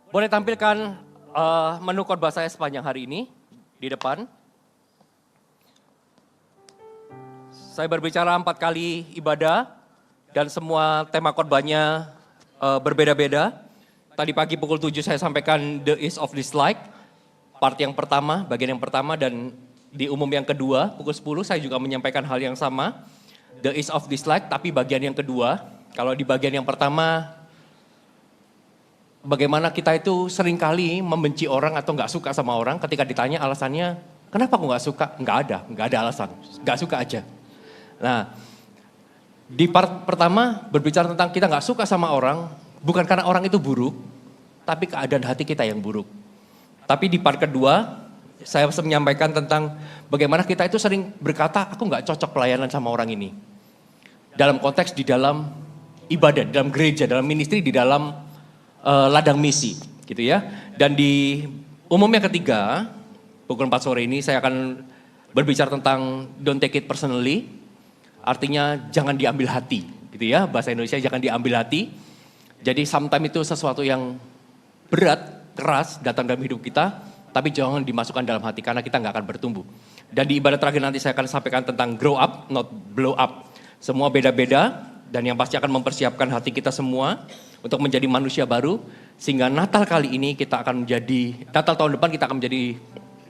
Boleh tampilkan menu khotbah saya sepanjang hari ini di depan. Saya berbicara 4 kali ibadah dan semua tema khotbahnya berbeda-beda. Tadi pagi pukul 7 saya sampaikan the is of dislike, part yang pertama, bagian yang pertama, dan di umum yang kedua pukul 10 saya juga menyampaikan hal yang sama, the is of dislike, tapi bagian yang kedua. Kalau di bagian yang pertama, bagaimana kita itu seringkali membenci orang atau nggak suka sama orang ketika ditanya alasannya, kenapa aku nggak suka? Nggak ada alasan, nggak suka aja. Nah, di part pertama berbicara tentang kita nggak suka sama orang, bukan karena orang itu buruk, tapi keadaan hati kita yang buruk. Tapi di part kedua, saya menyampaikan tentang bagaimana kita itu sering berkata, aku nggak cocok pelayanan sama orang ini. Dalam konteks di dalam ibadah, di dalam gereja, dalam ministry, di dalam ladang misi, gitu ya. Dan di umum yang ketiga, pukul 4 sore ini saya akan berbicara tentang don't take it personally. Artinya jangan diambil hati, gitu ya. Bahasa Indonesia jangan diambil hati. Jadi sometimes itu sesuatu yang berat, keras datang dalam hidup kita, tapi jangan dimasukkan dalam hati karena kita nggak akan bertumbuh. Dan di ibadah terakhir nanti saya akan sampaikan tentang grow up, not blow up. Semua beda-beda dan yang pasti akan mempersiapkan hati kita semua untuk menjadi manusia baru. Sehingga Natal kali ini kita akan menjadi, Natal tahun depan kita akan menjadi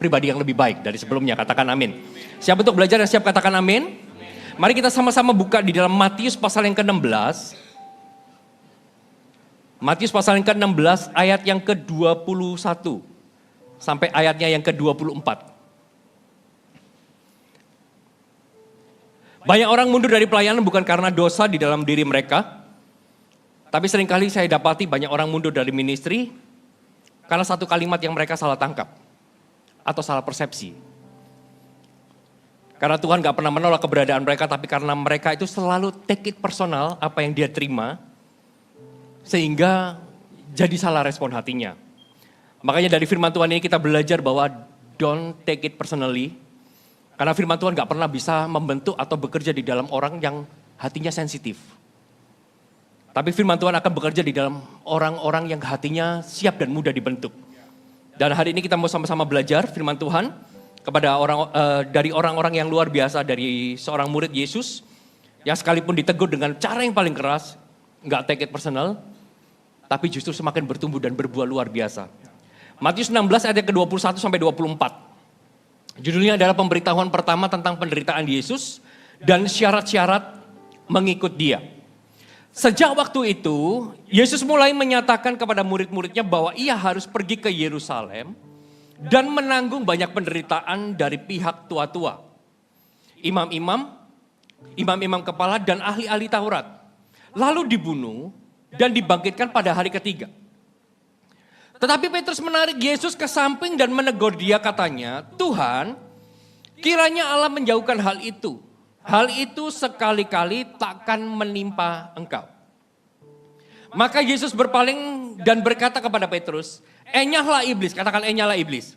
pribadi yang lebih baik dari sebelumnya. Katakan amin. Siap untuk belajar dan siap katakan amin? Mari kita sama-sama buka di dalam Matius pasal yang ke-16. Matius pasal yang ke-16 ayat yang ke-21 sampai ayatnya yang ke-24. Banyak orang mundur dari pelayanan bukan karena dosa di dalam diri mereka. Tapi seringkali saya dapati banyak orang mundur dari ministry karena satu kalimat yang mereka salah tangkap atau salah persepsi. Karena Tuhan gak pernah menolak keberadaan mereka, tapi karena mereka itu selalu take it personal apa yang dia terima, sehingga jadi salah respon hatinya. Makanya dari firman Tuhan ini kita belajar bahwa don't take it personally, karena firman Tuhan gak pernah bisa membentuk atau bekerja di dalam orang yang hatinya sensitif. Tapi firman Tuhan akan bekerja di dalam orang-orang yang hatinya siap dan mudah dibentuk. Dan hari ini kita mau sama-sama belajar firman Tuhan kepada dari orang-orang yang luar biasa, dari seorang murid Yesus yang sekalipun ditegur dengan cara yang paling keras, nggak take it personal, tapi justru semakin bertumbuh dan berbuah luar biasa. Matius 16 ayat ke-21 sampai 24. Judulnya adalah pemberitahuan pertama tentang penderitaan Yesus dan syarat-syarat mengikut Dia. Sejak waktu itu, Yesus mulai menyatakan kepada murid-muridnya bahwa ia harus pergi ke Yerusalem dan menanggung banyak penderitaan dari pihak tua-tua, imam-imam kepala dan ahli-ahli Taurat. Lalu dibunuh dan dibangkitkan pada hari ketiga. Tetapi Petrus menarik Yesus ke samping dan menegur dia, katanya, Tuhan, kiranya Allah menjauhkan hal itu. Hal itu sekali-kali takkan menimpa engkau. Maka Yesus berpaling dan berkata kepada Petrus, enyahlah iblis, katakan enyahlah iblis.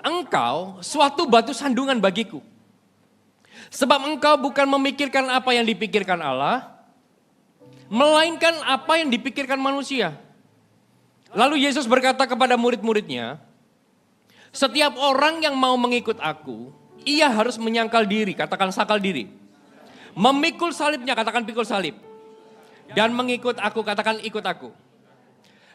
Engkau suatu batu sandungan bagiku. Sebab engkau bukan memikirkan apa yang dipikirkan Allah, melainkan apa yang dipikirkan manusia. Lalu Yesus berkata kepada murid-muridnya, setiap orang yang mau mengikut aku, ia harus menyangkal diri, katakan sakal diri. Memikul salibnya, katakan pikul salib. Dan mengikut aku, katakan ikut aku.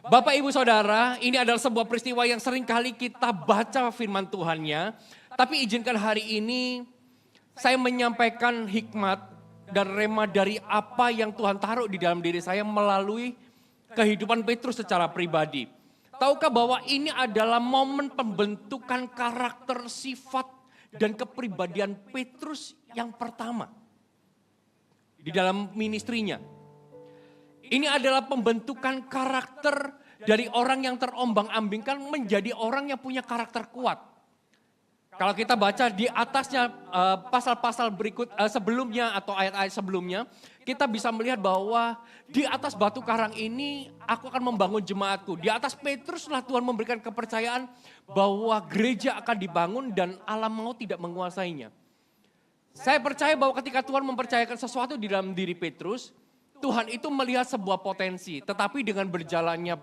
Bapak Ibu Saudara, ini adalah sebuah peristiwa yang sering kali kita baca firman Tuhannya. Tapi izinkan hari ini saya menyampaikan hikmat dan rema dari apa yang Tuhan taruh di dalam diri saya melalui kehidupan Petrus secara pribadi. Tahukah bahwa ini adalah momen pembentukan karakter, sifat, dan kepribadian Petrus yang pertama di dalam ministrinya. Ini adalah pembentukan karakter dari orang yang terombang-ambingkan menjadi orang yang punya karakter kuat. Kalau kita baca di atasnya pasal-pasal berikut sebelumnya atau ayat-ayat sebelumnya, kita bisa melihat bahwa di atas batu karang ini aku akan membangun jemaatku. Di atas Petruslah Tuhan memberikan kepercayaan bahwa gereja akan dibangun dan alam maut tidak menguasainya. Saya percaya bahwa ketika Tuhan mempercayakan sesuatu di dalam diri Petrus, Tuhan itu melihat sebuah potensi, tetapi dengan berjalannya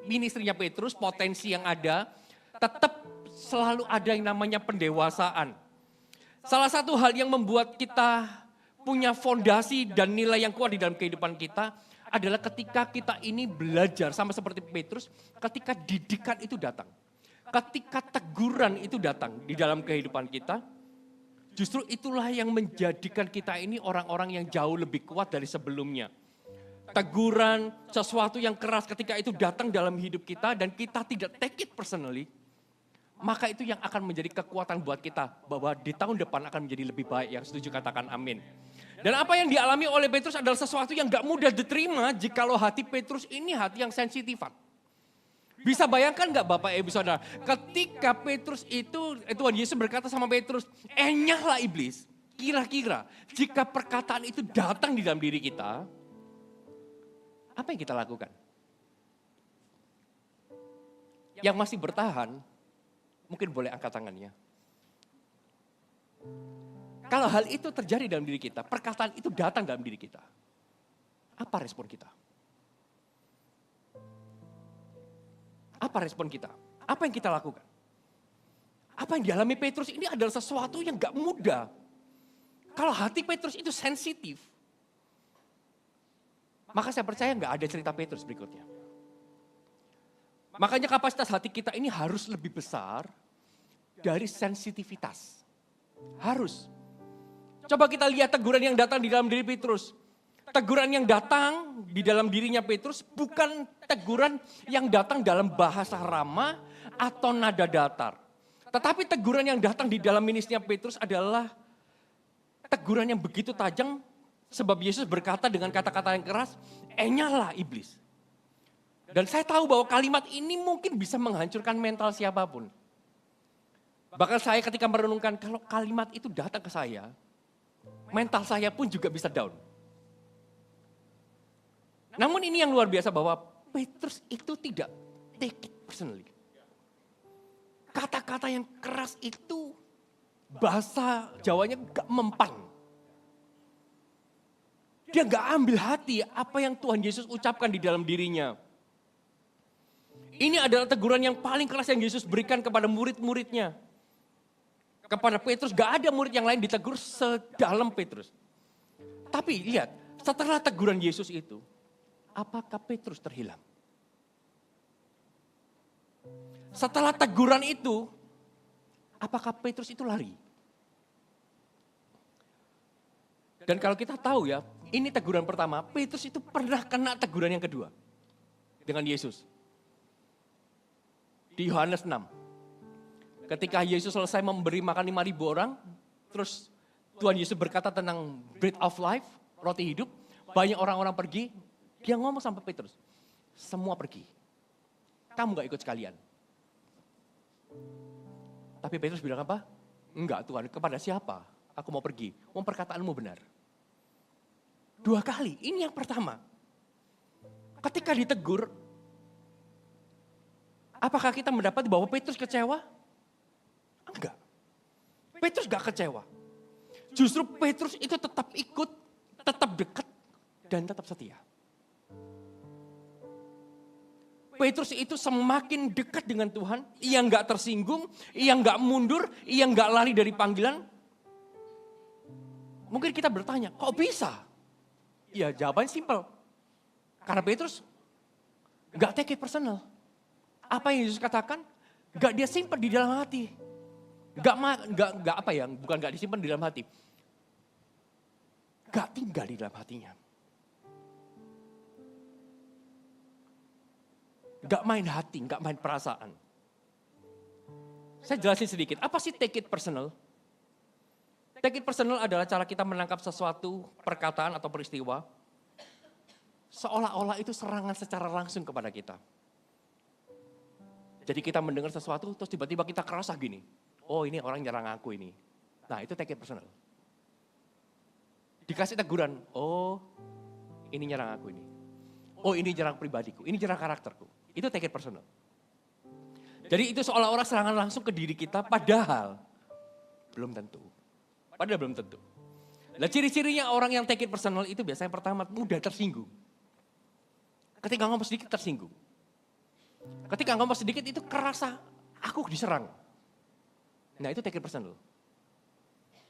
ministrinya Petrus, potensi yang ada, tetap selalu ada yang namanya pendewasaan. Salah satu hal yang membuat kita punya fondasi dan nilai yang kuat di dalam kehidupan kita adalah ketika kita ini belajar sama seperti Petrus, ketika didikan itu datang. Ketika teguran itu datang di dalam kehidupan kita, justru itulah yang menjadikan kita ini orang-orang yang jauh lebih kuat dari sebelumnya. Teguran, sesuatu yang keras ketika itu datang dalam hidup kita dan kita tidak take it personally, maka itu yang akan menjadi kekuatan buat kita bahwa di tahun depan akan menjadi lebih baik. Yang setuju katakan amin. Dan apa yang dialami oleh Petrus adalah sesuatu yang gak mudah diterima jikalau hati Petrus ini hati yang sensitifan. Bisa bayangkan gak Bapak Ibu Saudara, ketika Petrus itu, Tuhan Yesus berkata sama Petrus, nyahlah iblis. Kira-kira jika perkataan itu datang di dalam diri kita, apa yang kita lakukan? Yang masih bertahan, mungkin boleh angkat tangannya. Kalau hal itu terjadi dalam diri kita, perkataan itu datang dalam diri kita. Apa respon kita? Apa respon kita? Apa yang kita lakukan? Apa yang dialami Petrus ini adalah sesuatu yang gak mudah. Kalau hati Petrus itu sensitif, maka saya percaya gak ada cerita Petrus berikutnya. Makanya kapasitas hati kita ini harus lebih besar dari sensitivitas. Harus. Coba kita lihat teguran yang datang di dalam diri Petrus. Teguran yang datang di dalam dirinya Petrus bukan teguran yang datang dalam bahasa ramah atau nada datar. Tetapi teguran yang datang di dalam ministrinya Petrus adalah teguran yang begitu tajam sebab Yesus berkata dengan kata-kata yang keras, nyahlah iblis. Dan saya tahu bahwa kalimat ini mungkin bisa menghancurkan mental siapapun. Bahkan saya ketika merenungkan kalau kalimat itu datang ke saya, mental saya pun juga bisa down. Namun ini yang luar biasa bahwa Petrus itu tidak take it personally. Kata-kata yang keras itu bahasa Jawanya gak mempan. Dia gak ambil hati apa yang Tuhan Yesus ucapkan di dalam dirinya. Ini adalah teguran yang paling keras yang Yesus berikan kepada murid-muridnya. Kepada Petrus gak ada murid yang lain ditegur sedalam Petrus. Tapi lihat, setelah teguran Yesus itu, apakah Petrus terhilang? Setelah teguran itu, apakah Petrus itu lari? Dan kalau kita tahu ya, ini teguran pertama, Petrus itu pernah kena teguran yang kedua dengan Yesus. Di Yohanes 6. Ketika Yesus selesai memberi makan 5.000 orang, terus Tuhan Yesus berkata tentang bread of life, roti hidup, banyak orang-orang pergi, dia ngomong sama Petrus, semua pergi. Kamu gak ikut sekalian. Tapi Petrus bilang apa? Enggak Tuhan, kepada siapa aku mau pergi? Perkataanmu benar. 2 kali, ini yang pertama. Ketika ditegur, apakah kita mendapati bahwa Petrus kecewa? Enggak. Petrus gak kecewa. Justru Petrus itu tetap ikut, tetap dekat, dan tetap setia. Petrus itu semakin dekat dengan Tuhan, ia gak tersinggung, ia gak mundur, ia gak lari dari panggilan. Mungkin kita bertanya, kok bisa? Ya jawabannya simpel. Karena Petrus gak take it personal. Apa yang Yesus katakan, gak dia simpan di dalam hati. Gak apa ya, bukan gak disimpan di dalam hati. Gak tinggal di dalam hatinya. Gak main hati, gak main perasaan. Saya jelasin sedikit, apa sih take it personal? Take it personal adalah cara kita menangkap sesuatu perkataan atau peristiwa. Seolah-olah itu serangan secara langsung kepada kita. Jadi kita mendengar sesuatu terus tiba-tiba kita kerasa gini. Oh ini orang nyerang aku ini. Nah itu take it personal. Dikasih teguran, oh ini nyerang aku ini. Oh ini nyerang pribadiku, ini nyerang karakterku. Itu take it personal. Jadi itu seolah-olah serangan langsung ke diri kita padahal belum tentu. Padahal belum tentu. Nah ciri-cirinya orang yang take it personal itu biasanya pertama mudah tersinggung. Ketika ngomong sedikit tersinggung. Ketika ngomong sedikit itu kerasa aku diserang. Nah itu take it personal.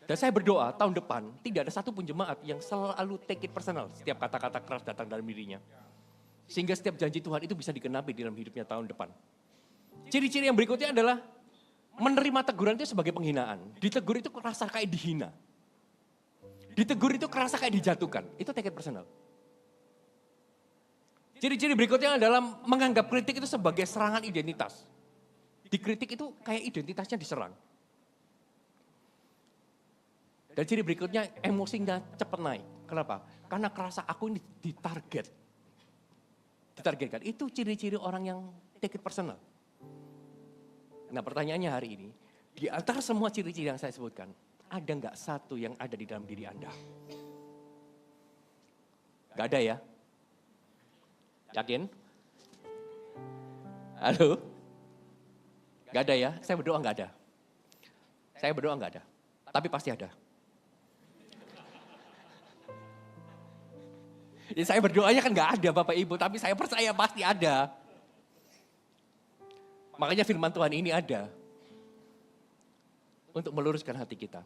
Dan saya berdoa tahun depan tidak ada satupun jemaat yang selalu take it personal. Setiap kata-kata keras datang dalam dirinya. Sehingga setiap janji Tuhan itu bisa digenapi dalam hidupnya tahun depan. Ciri-ciri yang berikutnya adalah menerima teguran itu sebagai penghinaan. Ditegur itu kerasa kayak dihina. Ditegur itu kerasa kayak dijatuhkan. Itu take it personal. Ciri-ciri berikutnya adalah menganggap kritik itu sebagai serangan identitas. Dikritik itu kayak identitasnya diserang. Dan ciri berikutnya emosinya cepat naik. Kenapa? Karena kerasa aku ini ditargetkan. Itu ciri-ciri orang yang take it personal. Nah pertanyaannya hari ini, di antara semua ciri-ciri yang saya sebutkan, ada nggak satu yang ada di dalam diri Anda? Gak ada ya? Yakin? Halo? Gak ada ya? Saya berdoa gak ada. Saya berdoa gak ada. Tapi pasti ada. Ya, saya berdoanya kan gak ada Bapak Ibu, tapi saya percaya pasti ada. Makanya firman Tuhan ini ada. Untuk meluruskan hati kita.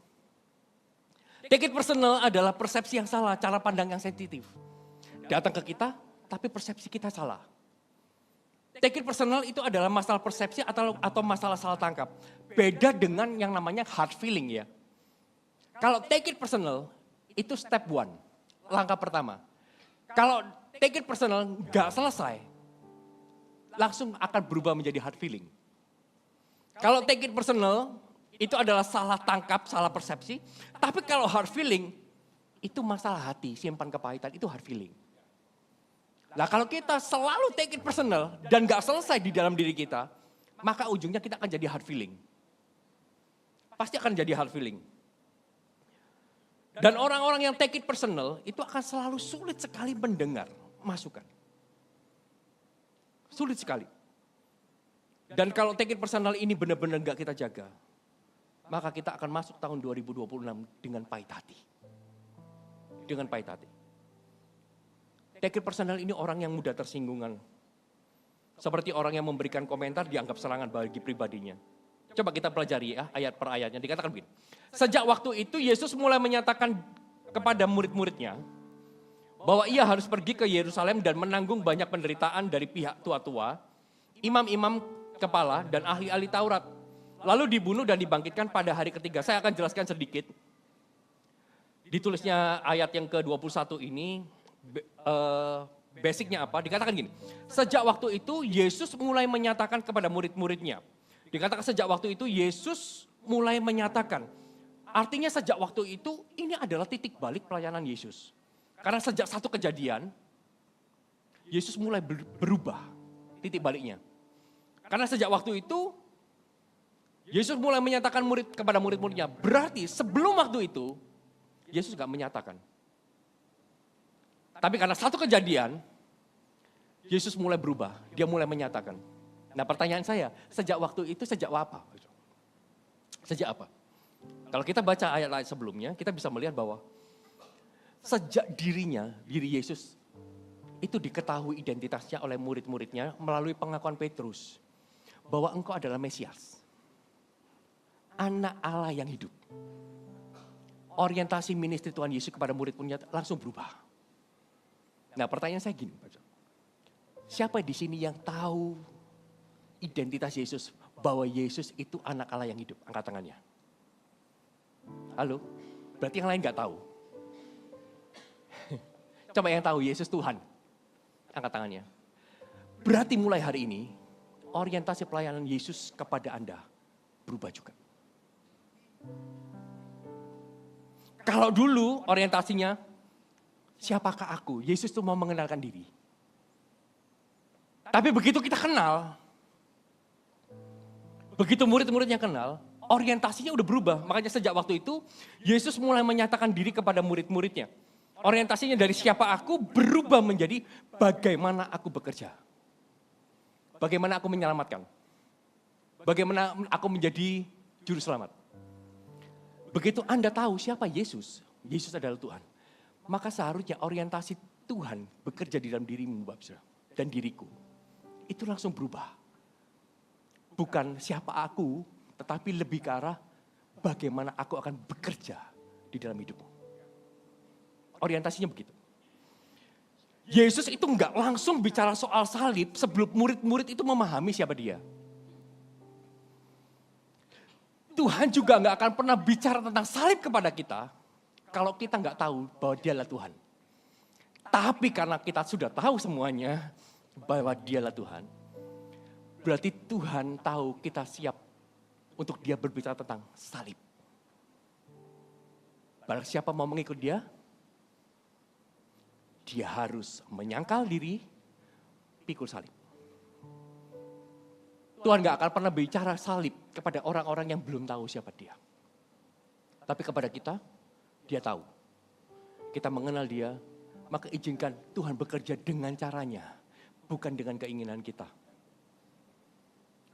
Take it personal adalah persepsi yang salah, cara pandang yang sensitif. Datang ke kita, tapi persepsi kita salah. Take it personal itu adalah masalah persepsi atau masalah salah tangkap. Beda dengan yang namanya hard feeling ya. Kalau take it personal, itu step one, langkah pertama. Kalau take it personal gak selesai, langsung akan berubah menjadi hard feeling. Kalau take it personal, itu adalah salah tangkap, salah persepsi. Tapi kalau hard feeling, itu masalah hati, simpan kepahitan, itu hard feeling. Nah kalau kita selalu take it personal dan gak selesai di dalam diri kita, maka ujungnya kita akan jadi hard feeling. Pasti akan jadi hard feeling. Dan orang-orang yang take it personal itu akan selalu sulit sekali mendengar masukan. Sulit sekali. Dan kalau take it personal ini benar-benar gak kita jaga, maka kita akan masuk tahun 2026 dengan pahit hati. Dengan pahit hati. Take it personal ini orang yang mudah tersinggungan. Seperti orang yang memberikan komentar dianggap serangan bagi pribadinya. Coba kita pelajari ya ayat per ayatnya. Dikatakan begini. Sejak waktu itu Yesus mulai menyatakan kepada murid-muridnya bahwa ia harus pergi ke Yerusalem dan menanggung banyak penderitaan dari pihak tua-tua, imam-imam kepala dan ahli-ahli Taurat. Lalu dibunuh dan dibangkitkan pada hari ketiga. Saya akan jelaskan sedikit. Ditulisnya ayat yang ke-21 ini, basicnya apa? Dikatakan gini, sejak waktu itu Yesus mulai menyatakan kepada murid-muridnya. Dikatakan sejak waktu itu Yesus mulai menyatakan. Artinya sejak waktu itu ini adalah titik balik pelayanan Yesus. Karena sejak satu kejadian, Yesus mulai berubah titik baliknya. Karena sejak waktu itu, Yesus mulai menyatakan kepada murid-muridnya. Berarti sebelum waktu itu, Yesus gak menyatakan. Tapi karena satu kejadian, Yesus mulai berubah. Dia mulai menyatakan. Nah pertanyaan saya, sejak waktu itu sejak apa? Sejak apa? Kalau kita baca ayat-ayat sebelumnya, kita bisa melihat bahwa sejak diri Yesus itu diketahui identitasnya oleh murid-muridnya melalui pengakuan Petrus. Bahwa engkau adalah Mesias. Anak Allah yang hidup. Orientasi ministry Tuhan Yesus kepada murid-muridnya langsung berubah. Nah pertanyaan saya gini, siapa di sini yang tahu identitas Yesus, bahwa Yesus itu anak Allah yang hidup? Angkat tangannya. Halo? Berarti yang lain gak tahu. Coba yang tahu Yesus Tuhan. Angkat tangannya. Berarti mulai hari ini, orientasi pelayanan Yesus kepada Anda berubah juga. Kalau dulu orientasinya, siapakah aku? Yesus tuh mau mengenalkan diri. Tapi begitu kita kenal, begitu murid-muridnya kenal, orientasinya udah berubah. Makanya sejak waktu itu, Yesus mulai menyatakan diri kepada murid-muridnya. Orientasinya dari siapa aku berubah menjadi bagaimana aku bekerja. Bagaimana aku menyelamatkan. Bagaimana aku menjadi juru selamat. Begitu Anda tahu siapa Yesus, Yesus adalah Tuhan. Maka seharusnya orientasi Tuhan bekerja di dalam dirimu, Bapak dan diriku. itu langsung berubah. Bukan siapa aku, tetapi lebih ke arah bagaimana aku akan bekerja di dalam hidupmu. Orientasinya begitu. Yesus itu enggak langsung bicara soal salib sebelum murid-murid itu memahami siapa dia. Tuhan juga enggak akan pernah bicara tentang salib kepada kita kalau kita enggak tahu bahwa dialah Tuhan. Tapi karena kita sudah tahu semuanya bahwa dialah Tuhan, berarti Tuhan tahu kita siap untuk dia berbicara tentang salib. Barang siapa mau mengikut dia, dia harus menyangkal diri, pikul salib. Tuhan gak akan pernah bicara salib kepada orang-orang yang belum tahu siapa dia. Tapi kepada kita, dia tahu. Kita mengenal dia, maka izinkan Tuhan bekerja dengan caranya, bukan dengan keinginan kita.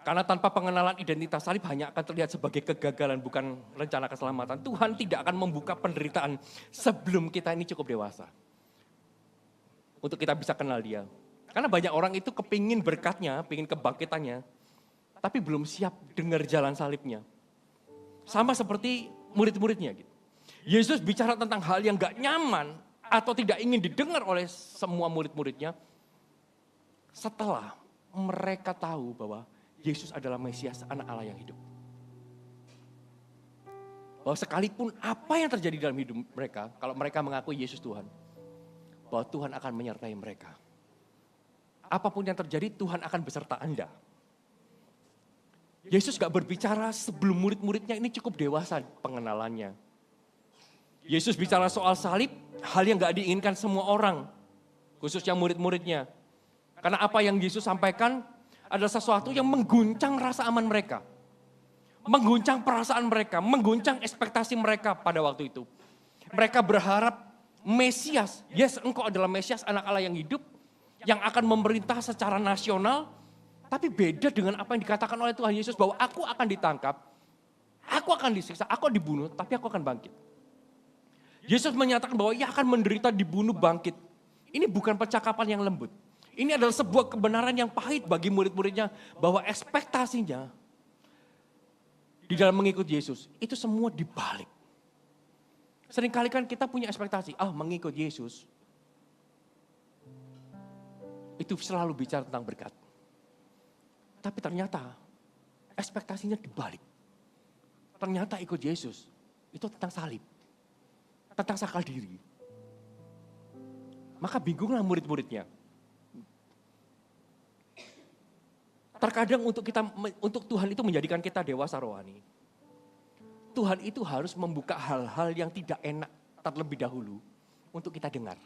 Karena tanpa pengenalan identitas salib hanya akan terlihat sebagai kegagalan, bukan rencana keselamatan. Tuhan tidak akan membuka penderitaan sebelum kita ini cukup dewasa. Untuk kita bisa kenal dia. Karena banyak orang itu kepingin berkatnya, pingin kebangkitannya, tapi belum siap dengar jalan salibnya. Sama seperti murid-muridnya gitu. Yesus bicara tentang hal yang gak nyaman atau tidak ingin didengar oleh semua murid-muridnya setelah mereka tahu bahwa Yesus adalah Mesias, anak Allah yang hidup. Bahwa sekalipun apa yang terjadi dalam hidup mereka, kalau mereka mengakui Yesus Tuhan, bahwa Tuhan akan menyertai mereka. Apapun yang terjadi, Tuhan akan beserta Anda. Yesus gak berbicara sebelum murid-muridnya ini cukup dewasa pengenalannya. Yesus bicara soal salib, hal yang gak diinginkan semua orang, khususnya murid-muridnya. Karena apa yang Yesus sampaikan adalah sesuatu yang mengguncang rasa aman mereka. Mengguncang perasaan mereka, mengguncang ekspektasi mereka pada waktu itu. Mereka berharap Mesias, yes engkau adalah Mesias, anak Allah yang hidup, yang akan memerintah secara nasional, tapi beda dengan apa yang dikatakan oleh Tuhan Yesus bahwa aku akan ditangkap, aku akan disiksa, aku dibunuh, tapi aku akan bangkit. Yesus menyatakan bahwa ia akan menderita, dibunuh, bangkit. Ini bukan percakapan yang lembut. Ini adalah sebuah kebenaran yang pahit bagi murid-muridnya bahwa ekspektasinya di dalam mengikut Yesus itu semua dibalik. Seringkali kan kita punya ekspektasi, mengikut Yesus itu selalu bicara tentang berkat. Tapi ternyata ekspektasinya dibalik. Ternyata ikut Yesus itu tentang salib, tentang sakal diri. Maka bingunglah murid-muridnya. Terkadang untuk Tuhan itu menjadikan kita dewasa rohani. Tuhan itu harus membuka hal-hal yang tidak enak terlebih dahulu untuk kita dengar.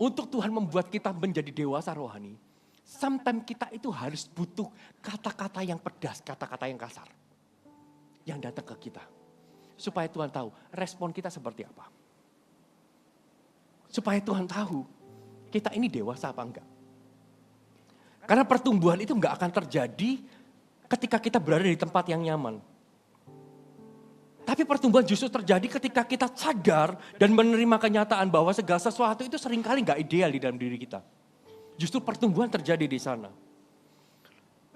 Untuk Tuhan membuat kita menjadi dewasa rohani, sometimes kita itu harus butuh kata-kata yang pedas, kata-kata yang kasar. Yang datang ke kita. Supaya Tuhan tahu respon kita seperti apa. Supaya Tuhan tahu kita ini dewasa apa enggak. Karena pertumbuhan itu enggak akan terjadi ketika kita berada di tempat yang nyaman. Tapi pertumbuhan justru terjadi ketika kita sadar dan menerima kenyataan bahwa segala sesuatu itu seringkali gak ideal di dalam diri kita. Justru pertumbuhan terjadi di sana.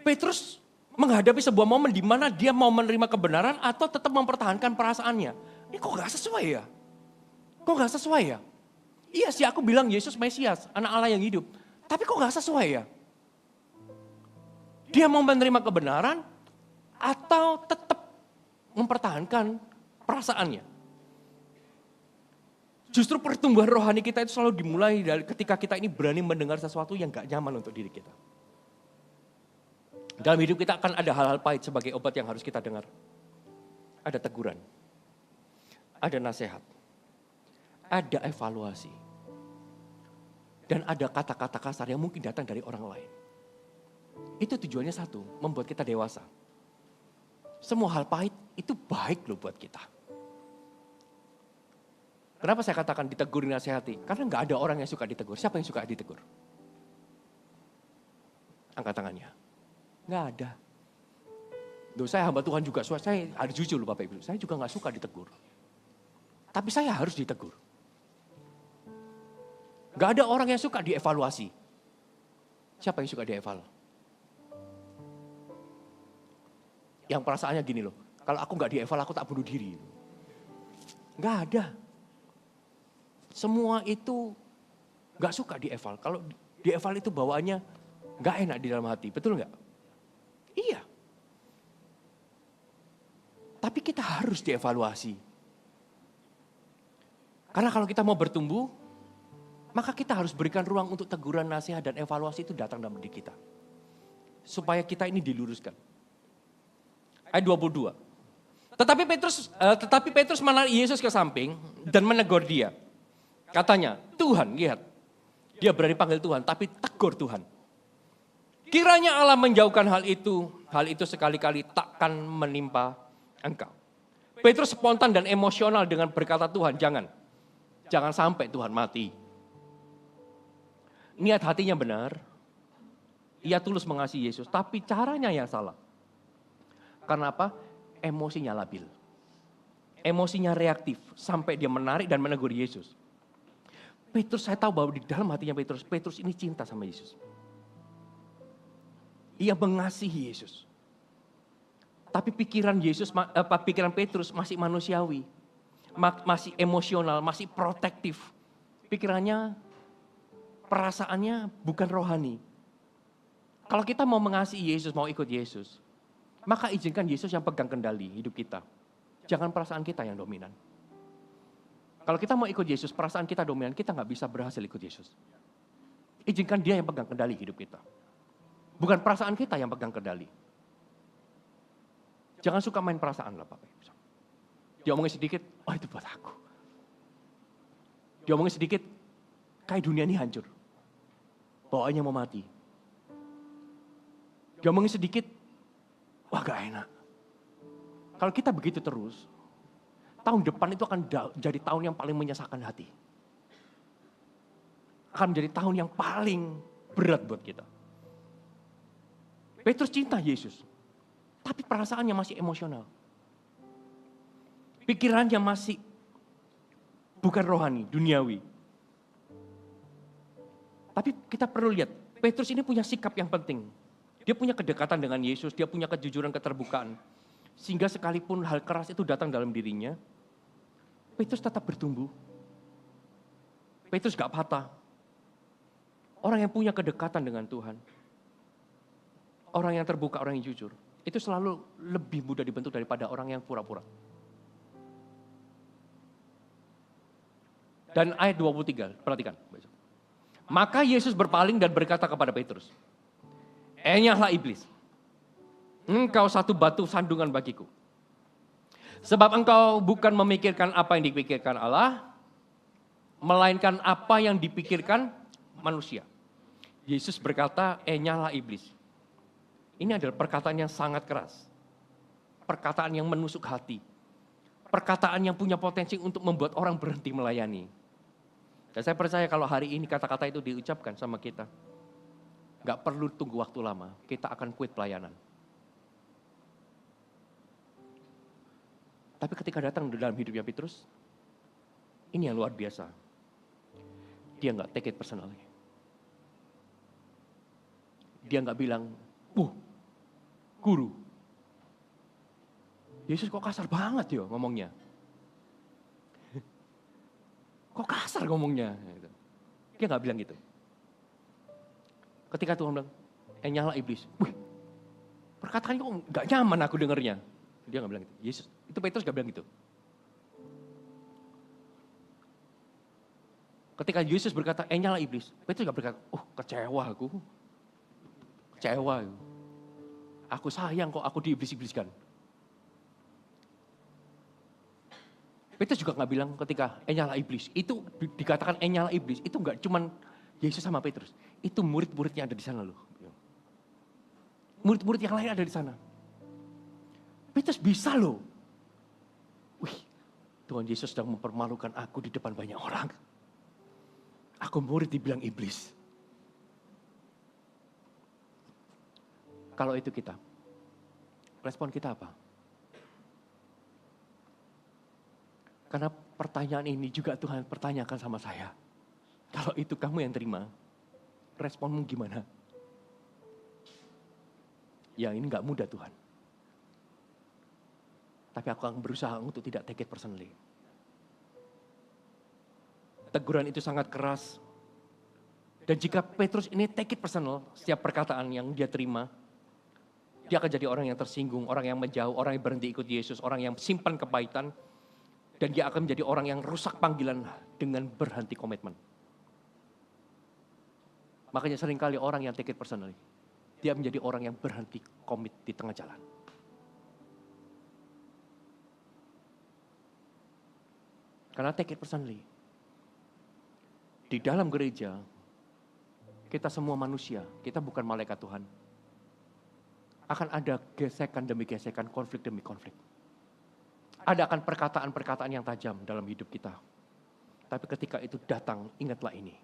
Petrus menghadapi sebuah momen di mana dia mau menerima kebenaran atau tetap mempertahankan perasaannya. Ini kok gak sesuai ya? Kok gak sesuai ya? Iya sih aku bilang Yesus Mesias, anak Allah yang hidup. Tapi kok gak sesuai ya? Dia mau menerima kebenaran atau tetap mempertahankan perasaannya. Justru pertumbuhan rohani kita itu selalu dimulai dari ketika kita ini berani mendengar sesuatu yang gak nyaman untuk diri kita. Dalam hidup kita akan ada hal-hal pahit sebagai obat yang harus kita dengar. Ada teguran, ada nasihat, ada evaluasi, dan ada kata-kata kasar yang mungkin datang dari orang lain. Itu tujuannya satu, membuat kita dewasa. Semua hal pahit itu baik loh buat kita. Kenapa saya katakan ditegur, dinasehati? Karena gak ada orang yang suka ditegur. Siapa yang suka ditegur? Angkat tangannya. Gak ada. Loh, saya hamba Tuhan juga, saya harus jujur loh Bapak Ibu. Saya juga gak suka ditegur. Tapi saya harus ditegur. Gak ada orang yang suka dievaluasi. Siapa yang suka dieval? Yang perasaannya gini loh, kalau aku nggak dieval aku tak bunuh diri. Nggak ada. Semua itu nggak suka dieval. Kalau dieval itu bawaannya nggak enak di dalam hati, betul nggak? Iya. Tapi kita harus dievaluasi. Karena kalau kita mau bertumbuh, maka kita harus berikan ruang untuk teguran, nasihat, dan evaluasi itu datang dalam diri kita. Supaya kita ini diluruskan. Ayat 22. Tetapi Petrus menarik Yesus ke samping dan menegur dia. Katanya, Tuhan, lihat. Dia berani panggil Tuhan, tapi tegur Tuhan. Kiranya Allah menjauhkan hal itu sekali-kali takkan menimpa engkau. Petrus spontan dan emosional dengan berkata, Tuhan, jangan sampai Tuhan mati. Niat hatinya benar, ia tulus mengasihi Yesus, tapi caranya yang salah. Karena apa? Emosinya labil. Emosinya reaktif, sampai dia menarik dan menegur Yesus. Petrus, saya tahu bahwa di dalam hatinya Petrus ini cinta sama Yesus. Ia mengasihi Yesus. Tapi pikiran Petrus masih manusiawi, masih emosional, masih protektif. Pikirannya, perasaannya bukan rohani. Kalau kita mau mengasihi Yesus, mau ikut Yesus, maka izinkan Yesus yang pegang kendali hidup kita. Jangan perasaan kita yang dominan. Kalau kita mau ikut Yesus, perasaan kita dominan, kita nggak bisa berhasil ikut Yesus. Izinkan dia yang pegang kendali hidup kita. Bukan perasaan kita yang pegang kendali. Jangan suka main perasaan lah Bapak Ibu. Dia omongin sedikit, oh itu buat aku. Dia omongin sedikit, kayak dunia ini hancur. Bawaannya mau mati. Dia omongin sedikit, wah gak enak. Kalau kita begitu terus, tahun depan itu akan jadi tahun yang paling menyesakan hati. Akan menjadi tahun yang paling berat buat kita. Petrus cinta Yesus, tapi perasaannya masih emosional. Pikirannya masih bukan rohani, duniawi. Tapi kita perlu lihat, Petrus ini punya sikap yang penting. Dia punya kedekatan dengan Yesus, dia punya kejujuran, keterbukaan. Sehingga sekalipun hal keras itu datang dalam dirinya, Petrus tetap bertumbuh. Petrus gak patah. Orang yang punya kedekatan dengan Tuhan, orang yang terbuka, orang yang jujur, itu selalu lebih mudah dibentuk daripada orang yang pura-pura. Dan ayat 23, perhatikan. Maka Yesus berpaling dan berkata kepada Petrus, enyahlah iblis, engkau satu batu sandungan bagiku. Sebab engkau bukan memikirkan apa yang dipikirkan Allah, melainkan apa yang dipikirkan manusia. Yesus berkata, enyahlah iblis. Ini adalah perkataan yang sangat keras. Perkataan yang menusuk hati. Perkataan yang punya potensi untuk membuat orang berhenti melayani. Dan saya percaya kalau hari ini kata-kata itu diucapkan sama kita, gak perlu tunggu waktu lama, kita akan quit pelayanan. Tapi ketika datang dalam hidupnya Petrus, ini yang luar biasa. Dia gak take it personally. Dia gak bilang, guru, Yesus kok kasar banget ya ngomongnya. Kok kasar ngomongnya? Dia gak bilang gitu. Ketika Tuhan bilang, nyala iblis. Perkataannya kok gak nyaman aku dengernya. Dia gak bilang gitu. Yesus, itu Petrus gak bilang gitu. Ketika Yesus berkata, nyala iblis. Petrus gak berkata, kecewa aku. Kecewa. Aku sayang kok aku diiblis-ibliskan. Petrus juga gak bilang ketika nyala iblis. Itu dikatakan nyala iblis. Itu gak cuman Yesus sama Petrus. Itu murid-muridnya ada di sana loh. Murid-murid yang lain ada di sana. Petrus bisa loh. Tuhan Yesus sedang mempermalukan aku di depan banyak orang. Aku murid dibilang iblis. Kalau itu kita, respon kita apa? Karena pertanyaan ini juga Tuhan pertanyakan sama saya. Kalau itu kamu yang terima, responmu gimana? Ya ini gak mudah Tuhan. Tapi aku akan berusaha untuk tidak take it personally. Teguran itu sangat keras. Dan jika Petrus ini take it personal, setiap perkataan yang dia terima, dia akan jadi orang yang tersinggung, orang yang menjauh, orang yang berhenti ikut Yesus, orang yang simpan kepahitan. Dan dia akan menjadi orang yang rusak panggilan dengan berhenti komitmen. Makanya seringkali orang yang take it personally, dia menjadi orang yang berhenti komit di tengah jalan. Karena take it personally. Di dalam gereja, kita semua manusia, kita bukan malaikat Tuhan. Akan ada gesekan demi gesekan, konflik demi konflik. Ada akan perkataan-perkataan yang tajam dalam hidup kita. Tapi ketika itu datang, ingatlah ini.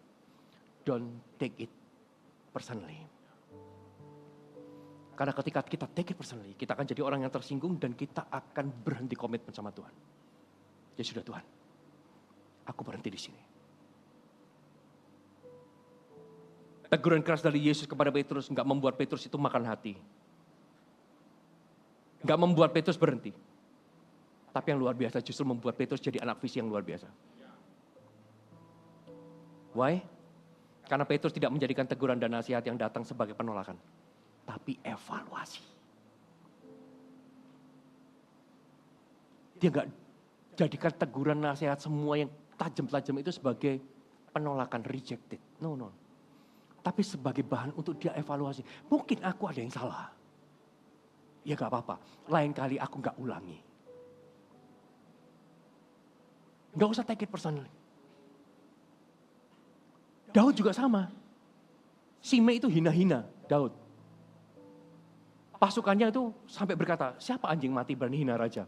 Don't take it personally. Karena ketika kita take it personally, kita akan jadi orang yang tersinggung dan kita akan berhenti komitmen sama Tuhan. Ya sudah Tuhan, aku berhenti di sini. Teguran keras dari Yesus kepada Petrus enggak membuat Petrus itu makan hati. Enggak membuat Petrus berhenti. Tapi yang luar biasa justru membuat Petrus jadi anak visi yang luar biasa. Why? Karena Petrus tidak menjadikan teguran dan nasihat yang datang sebagai penolakan. Tapi evaluasi. Dia enggak jadikan teguran nasihat semua yang tajam-tajam itu sebagai penolakan, rejected. No. Tapi sebagai bahan untuk dia evaluasi. Mungkin aku ada yang salah. Ya gak apa-apa. Lain kali aku gak ulangi. Gak usah take it personally. Daud juga sama. Simei itu hina-hina Daud. Pasukannya itu sampai berkata, siapa anjing mati berani hina raja?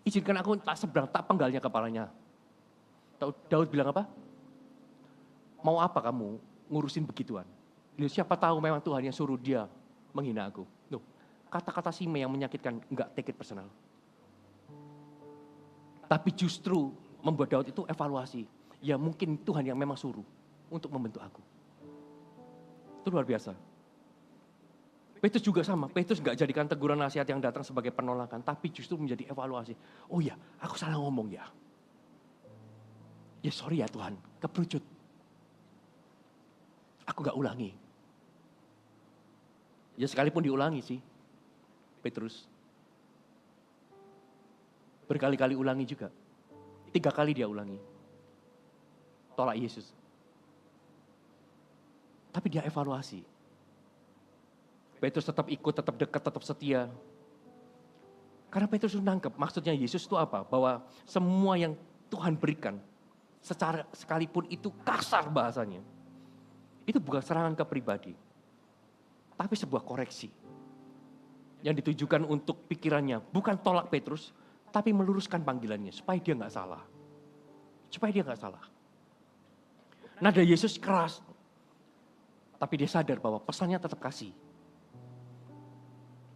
Izinkan aku tak seberang, tak penggalnya kepalanya. Daud bilang apa? Mau apa kamu ngurusin begituan? Siapa tahu memang Tuhan yang suruh dia menghina aku. Loh, kata-kata Simei yang menyakitkan, enggak take it personal. Tapi justru membuat Daud itu evaluasi. Ya mungkin Tuhan yang memang suruh untuk membentuk aku. Itu luar biasa. Petrus juga sama. Petrus gak jadikan teguran nasihat yang datang sebagai penolakan. Tapi justru menjadi evaluasi. Oh ya, aku salah ngomong ya. Ya sorry ya Tuhan, keperucut. Aku gak ulangi. Ya sekalipun diulangi sih. Petrus. Berkali-kali ulangi juga. 3 kali dia ulangi. Tolak Yesus. Tapi dia evaluasi. Petrus tetap ikut, tetap dekat, tetap setia. Karena Petrus nangkep maksudnya Yesus itu apa? Bahwa semua yang Tuhan berikan, secara sekalipun itu kasar bahasanya, itu bukan serangan ke pribadi. Tapi sebuah koreksi. Yang ditujukan untuk pikirannya. Bukan tolak Petrus, tapi meluruskan panggilannya supaya dia gak salah. Supaya dia gak salah. Nada Yesus keras. Tapi dia sadar bahwa pesannya tetap kasih.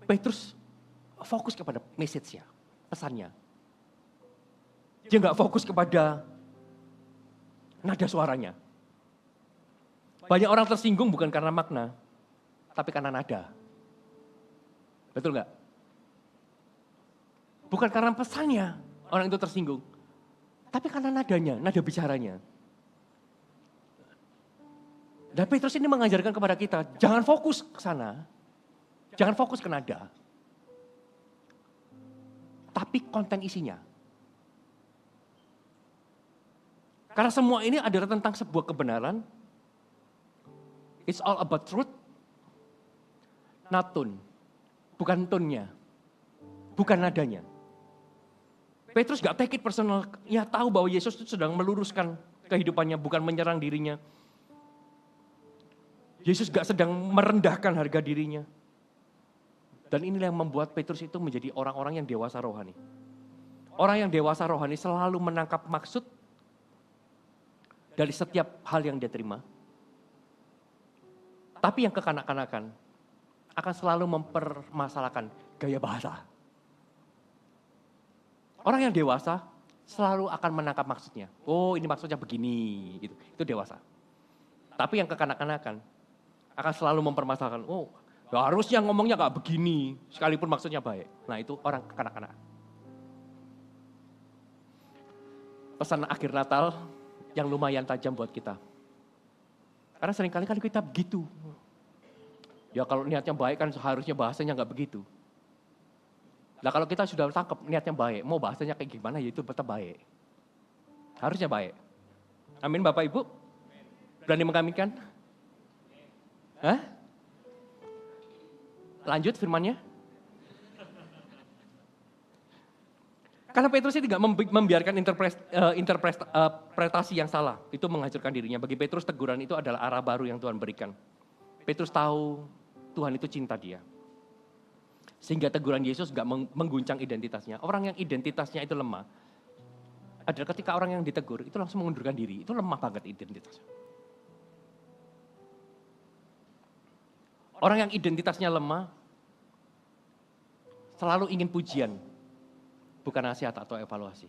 Petrus fokus kepada message-nya, pesannya. Dia gak fokus kepada nada suaranya. Banyak orang tersinggung bukan karena makna, tapi karena nada. Betul gak? Bukan karena pesannya orang itu tersinggung. Tapi karena nadanya, nada bicaranya. Dan Petrus ini mengajarkan kepada kita, jangan fokus ke sana. Jangan fokus ke nada. Tapi konten isinya. Karena semua ini adalah tentang sebuah kebenaran. It's all about truth. Not tone. Bukan tone-nya. Bukan nadanya. Petrus gak take it personal. Ya tahu bahwa Yesus itu sedang meluruskan kehidupannya, bukan menyerang dirinya. Yesus gak sedang merendahkan harga dirinya. Dan inilah yang membuat Petrus itu menjadi orang-orang yang dewasa rohani. Orang yang dewasa rohani selalu menangkap maksud dari setiap hal yang dia terima. Tapi yang kekanak-kanakan akan selalu mempermasalahkan gaya bahasa. Orang yang dewasa selalu akan menangkap maksudnya. Oh ini maksudnya begini, gitu. Itu dewasa. Tapi yang kekanak-kanakan akan selalu mempermasalahkan, oh Ya, harusnya ngomongnya gak begini, sekalipun maksudnya baik. Nah itu orang kanak-kanak. Pesan akhir Natal yang lumayan tajam buat kita. Karena seringkali kan kita begitu. Ya kalau niatnya baik kan seharusnya bahasanya gak begitu. Nah kalau kita sudah tangkap niatnya baik, mau bahasanya kayak gimana ya itu tetap baik. Harusnya baik. Amin Bapak Ibu? Berani mengaminkan? Hah? Lanjut firmannya. Karena Petrus ini tidak membiarkan interpretasi yang salah. Itu menghancurkan dirinya. Bagi Petrus teguran itu adalah arah baru yang Tuhan berikan. Petrus tahu Tuhan itu cinta dia. Sehingga teguran Yesus gak mengguncang identitasnya. Orang yang identitasnya itu lemah. Adalah ketika orang yang ditegur itu langsung mengundurkan diri. Itu lemah banget identitasnya. Orang yang identitasnya lemah selalu ingin pujian, bukan nasihat atau evaluasi.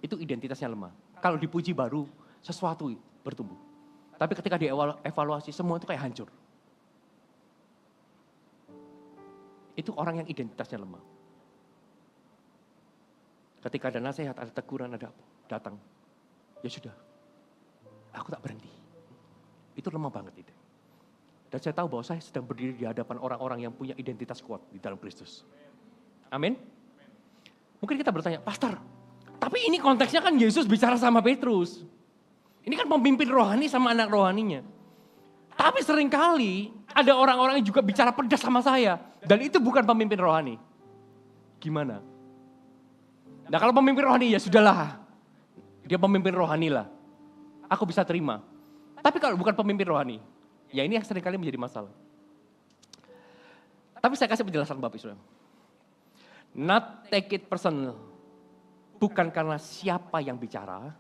Itu identitasnya lemah. Kalau dipuji baru sesuatu bertumbuh. Tapi ketika dievaluasi semua itu kayak hancur. Itu orang yang identitasnya lemah. Ketika ada nasihat, ada teguran, ada apa, datang. Ya sudah, aku tak berhenti. Itu lemah banget itu. Dan saya tahu bahwa saya sedang berdiri di hadapan orang-orang yang punya identitas kuat di dalam Kristus. Amin. Mungkin kita bertanya, Pastor, tapi ini konteksnya kan Yesus bicara sama Petrus. Ini kan pemimpin rohani sama anak rohaninya. Tapi seringkali ada orang-orang yang juga bicara pedas sama saya. Dan itu bukan pemimpin rohani. Gimana? Nah kalau pemimpin rohani ya sudahlah. Dia pemimpin rohani lah. Aku bisa terima. Tapi kalau bukan pemimpin rohani, ya ini yang seringkali menjadi masalah. Tapi saya kasih penjelasan Bapak Ibu. Not take it personal. Bukan karena siapa yang bicara,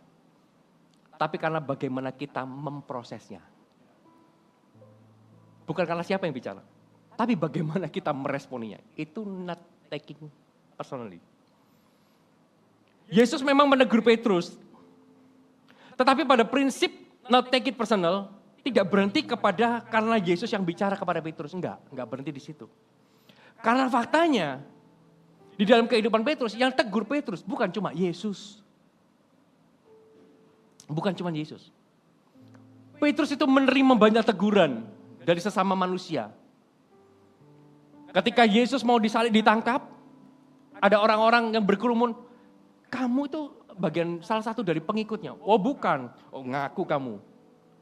tapi karena bagaimana kita memprosesnya. Bukan karena siapa yang bicara, tapi bagaimana kita meresponinya. Itu not taking personally. Yesus memang menegur Petrus. Tetapi pada prinsip not take it personal, tidak berhenti kepada karena Yesus yang bicara kepada Petrus. Enggak berhenti di situ. Karena faktanya, di dalam kehidupan Petrus, yang tegur Petrus bukan cuma Yesus. Bukan cuma Yesus. Petrus itu menerima banyak teguran dari sesama manusia. Ketika Yesus mau disalib ditangkap, ada orang-orang yang berkerumun, kamu itu bagian salah satu dari pengikutnya. Oh bukan, oh ngaku kamu.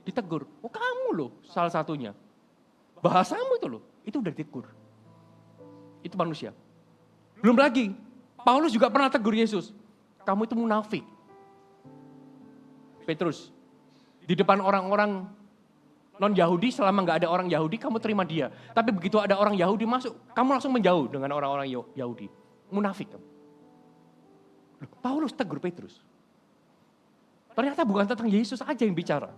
Ditegur, oh kamu loh salah satunya. Bahasamu itu loh, itu udah ditegur. Itu manusia. Belum lagi, Paulus juga pernah tegur Yesus. Kamu itu munafik. Petrus, di depan orang-orang non-Yahudi, selama gak ada orang Yahudi, kamu terima dia. Tapi begitu ada orang Yahudi masuk, kamu langsung menjauh dengan orang-orang Yahudi. Munafik kamu. Paulus tegur Petrus. Ternyata bukan tentang Yesus aja yang bicara.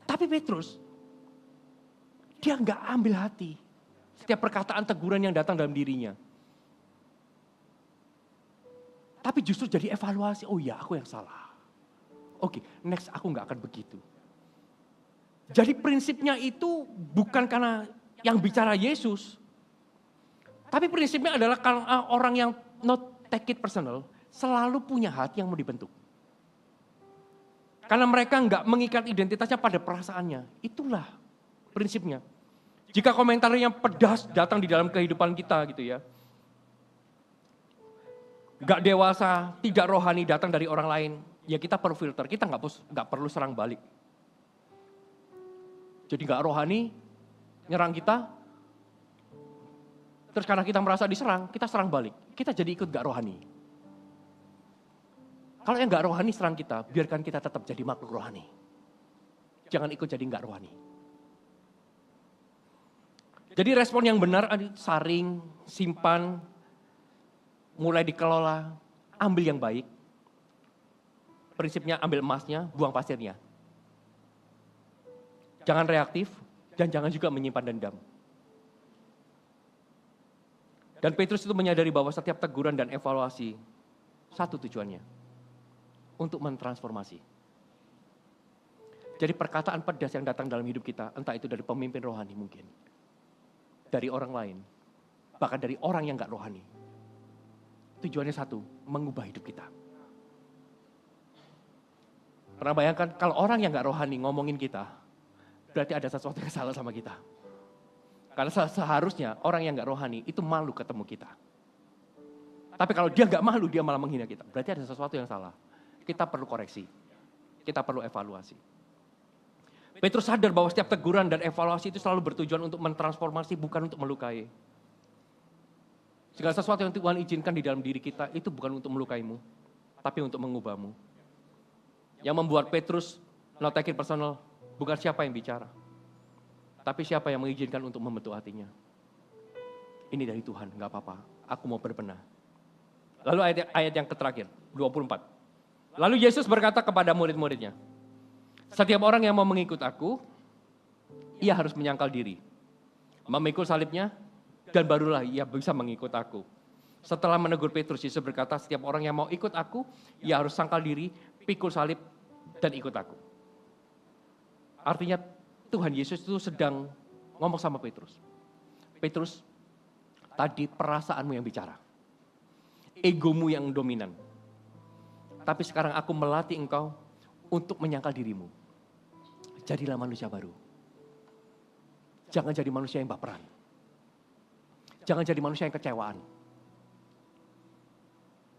Tapi Petrus, dia gak ambil hati setiap perkataan teguran yang datang dalam dirinya. Tapi justru jadi evaluasi, oh ya aku yang salah. Oke, next aku gak akan begitu. Jadi prinsipnya itu bukan karena yang bicara Yesus. Tapi prinsipnya adalah karena orang yang not take it personal, selalu punya hati yang mau dibentuk. Karena mereka nggak mengikat identitasnya pada perasaannya. Itulah prinsipnya. Jika komentar yang pedas datang di dalam kehidupan kita gitu ya. Nggak dewasa, tidak rohani datang dari orang lain. Ya kita perlu filter, kita nggak perlu serang balik. Jadi nggak rohani, nyerang kita. Terus karena kita merasa diserang, kita serang balik. Kita jadi ikut nggak rohani. Kalau yang nggak rohani serang kita, biarkan kita tetap jadi makhluk rohani. Jangan ikut jadi nggak rohani. Jadi respon yang benar adalah saring, simpan, mulai dikelola, ambil yang baik. Prinsipnya ambil emasnya, buang pasirnya. Jangan reaktif dan jangan juga menyimpan dendam. Dan Petrus itu menyadari bahwa setiap teguran dan evaluasi satu tujuannya. Untuk mentransformasi. Jadi perkataan pedas yang datang dalam hidup kita, entah itu dari pemimpin rohani mungkin, dari orang lain, bahkan dari orang yang gak rohani. Tujuannya satu, mengubah hidup kita. Pernah bayangkan kalau orang yang gak rohani ngomongin kita, berarti ada sesuatu yang salah sama kita. Karena seharusnya orang yang gak rohani itu malu ketemu kita. Tapi kalau dia gak malu, dia malah menghina kita. Berarti ada sesuatu yang salah. Kita perlu koreksi. Kita perlu evaluasi. Petrus sadar bahwa setiap teguran dan evaluasi itu selalu bertujuan untuk mentransformasi, bukan untuk melukai. Segala sesuatu yang Tuhan izinkan di dalam diri kita itu bukan untuk melukaimu, tapi untuk mengubahmu. Yang membuat Petrus not take it personal, bukan siapa yang bicara, tapi siapa yang mengizinkan untuk membentuk hatinya. Ini dari Tuhan, gak apa-apa, aku mau berbenah. Lalu ayat yang terakhir, 24. Lalu Yesus berkata kepada murid-muridnya, setiap orang yang mau mengikut aku, ia harus menyangkal diri. Memikul salibnya, dan barulah ia bisa mengikut aku. Setelah menegur Petrus, Yesus berkata, setiap orang yang mau ikut aku, ia harus sangkal diri, pikul salib, dan ikut aku. Artinya Tuhan Yesus itu sedang ngomong sama Petrus. Petrus, tadi perasaanmu yang bicara. Egomu yang dominan. Tapi sekarang aku melatih engkau untuk menyangkal dirimu. Jadilah manusia baru. Jangan jadi manusia yang baperan. Jangan jadi manusia yang kecewaan.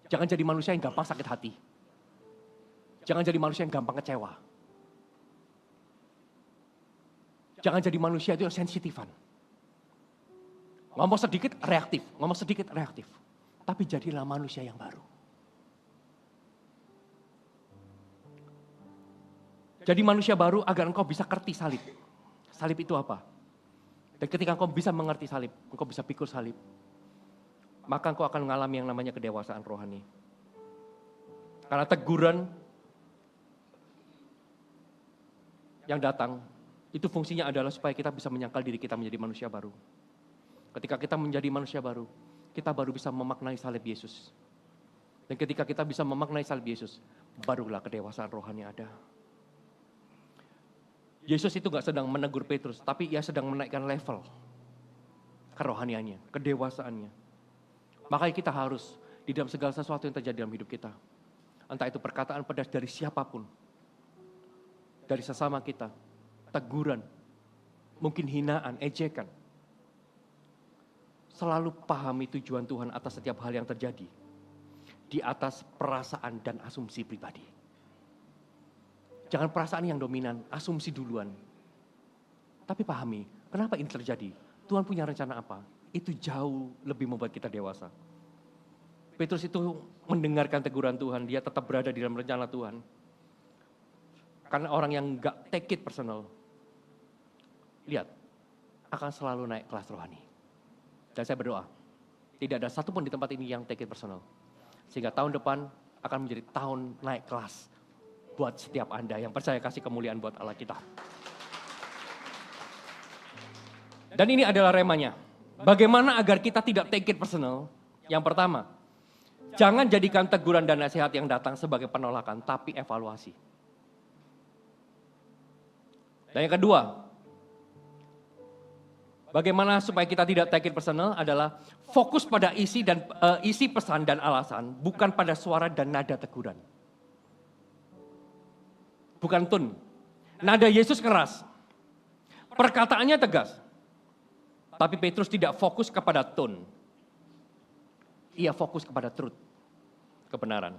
Jangan jadi manusia yang gampang sakit hati. Jangan jadi manusia yang gampang kecewa. Jangan jadi manusia itu yang sensitifan. Ngomong sedikit reaktif. Tapi jadilah manusia yang baru. Jadi manusia baru agar engkau bisa ngerti salib. Salib itu apa? Dan ketika engkau bisa mengerti salib, engkau bisa pikul salib, maka engkau akan mengalami yang namanya kedewasaan rohani. Karena teguran yang datang, itu fungsinya adalah supaya kita bisa menyangkal diri kita menjadi manusia baru. Ketika kita menjadi manusia baru, kita baru bisa memaknai salib Yesus. Dan ketika kita bisa memaknai salib Yesus, barulah kedewasaan rohani ada. Yesus itu gak sedang menegur Petrus, tapi ia sedang menaikkan level kerohaniannya, kedewasaannya. Makanya kita harus di dalam segala sesuatu yang terjadi dalam hidup kita. Entah itu perkataan pedas dari siapapun, dari sesama kita, teguran, mungkin hinaan, ejekan. Selalu pahami tujuan Tuhan atas setiap hal yang terjadi. Di atas perasaan dan asumsi pribadi. Jangan perasaan yang dominan, asumsi duluan. Tapi pahami, kenapa ini terjadi? Tuhan punya rencana apa? Itu jauh lebih membuat kita dewasa. Petrus itu mendengarkan teguran Tuhan, dia tetap berada di dalam rencana Tuhan. Karena orang yang gak take it personal, lihat, akan selalu naik kelas rohani. Dan saya berdoa, tidak ada satupun di tempat ini yang take it personal. Sehingga tahun depan akan menjadi tahun naik kelas. Buat setiap Anda yang percaya kasih kemuliaan buat Allah kita. Dan ini adalah remanya. Bagaimana agar kita tidak take it personal? Yang pertama, jangan jadikan teguran dan nasihat yang datang sebagai penolakan, tapi evaluasi. Dan yang kedua, bagaimana supaya kita tidak take it personal adalah fokus pada isi pesan dan alasan, bukan pada suara dan nada teguran. Bukan tone. Nada Yesus keras. Perkataannya tegas. Tapi Petrus tidak fokus kepada tone. Ia fokus kepada truth. Kebenaran.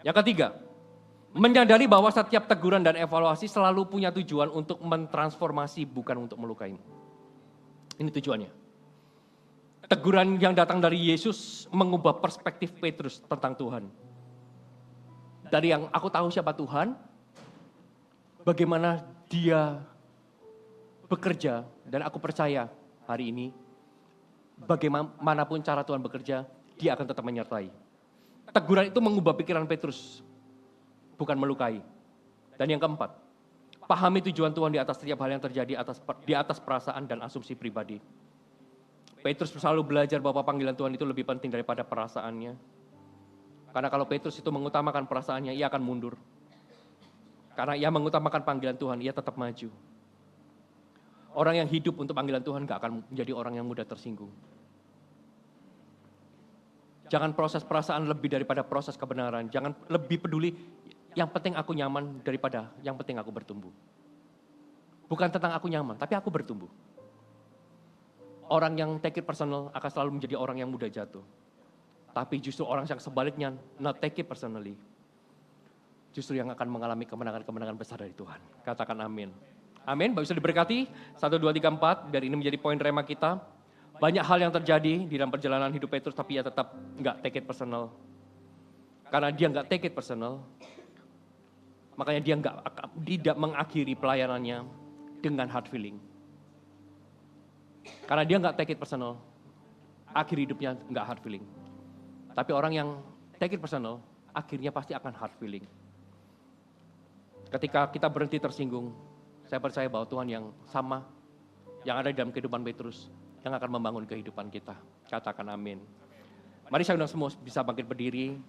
Yang ketiga, menyadari bahwa setiap teguran dan evaluasi selalu punya tujuan untuk mentransformasi, bukan untuk melukai. Ini tujuannya. Teguran yang datang dari Yesus mengubah perspektif Petrus tentang Tuhan. Dari yang aku tahu siapa Tuhan, bagaimana dia bekerja, dan aku percaya hari ini, bagaimanapun cara Tuhan bekerja, dia akan tetap menyertai. Teguran itu mengubah pikiran Petrus, bukan melukai. Dan yang keempat, pahami tujuan Tuhan di atas setiap hal yang terjadi, di atas perasaan dan asumsi pribadi. Petrus selalu belajar bahwa panggilan Tuhan itu lebih penting daripada perasaannya. Karena kalau Petrus itu mengutamakan perasaannya, ia akan mundur. Karena ia mengutamakan panggilan Tuhan, ia tetap maju. Orang yang hidup untuk panggilan Tuhan gak akan menjadi orang yang mudah tersinggung. Jangan proses perasaan lebih daripada proses kebenaran. Jangan lebih peduli, yang penting aku nyaman daripada yang penting aku bertumbuh. Bukan tentang aku nyaman, tapi aku bertumbuh. Orang yang take it personal akan selalu menjadi orang yang mudah jatuh. Tapi justru orang yang sebaliknya, not take it personally. Justru yang akan mengalami kemenangan-kemenangan besar dari Tuhan. Katakan amin. Amin, Bapak bisa diberkati. 1, 2, 3, 4, dari ini menjadi poin rema kita. Banyak hal yang terjadi di dalam perjalanan hidup Petrus, tapi ia tetap nggak take it personal. Karena dia nggak take it personal, makanya dia tidak mengakhiri pelayanannya dengan hard feeling. Karena dia nggak take it personal, akhir hidupnya nggak hard feeling. Tapi orang yang take it personal, akhirnya pasti akan hard feeling. Ketika kita berhenti tersinggung, saya percaya bahwa Tuhan yang sama, yang ada di dalam kehidupan Petrus, yang akan membangun kehidupan kita. Katakan amin. Mari saya undang semua bisa bangkit berdiri.